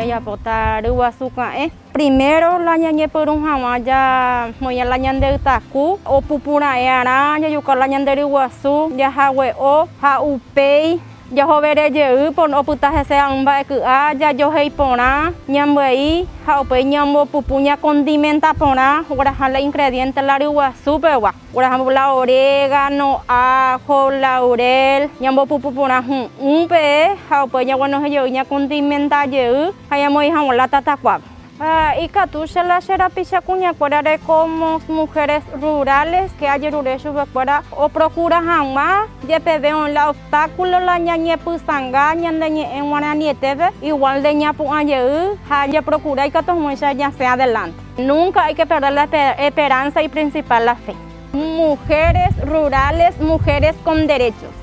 ya pota ruasuka primero la ñañe por un ya moya la ñande taku o pupuna era ya yuka la ñande ruasu ya hawe o ha upei ya jovere je pon oputa se amba ku a ya yo hei pona ñambei ha upei ñambo pupuña condimenta pona ora hala ingrediente la ruasu pewa ora la orégano ajo laurel ñambo pupuna pe ha upei ya bueno yo ña condimenta je haya moi ha la tatakwa. Y Katusha la Sherapisha Cuña Cuarare como mujeres rurales que hay ruresu o procura jamás de pebeon la obstáculo la ñañe pusanga ñandeñe en guananieteve igual de ñapu aye haya procura y que ya sea adelante. Nunca hay que perder la esperanza y principal la fe. Mujeres rurales, mujeres con derechos.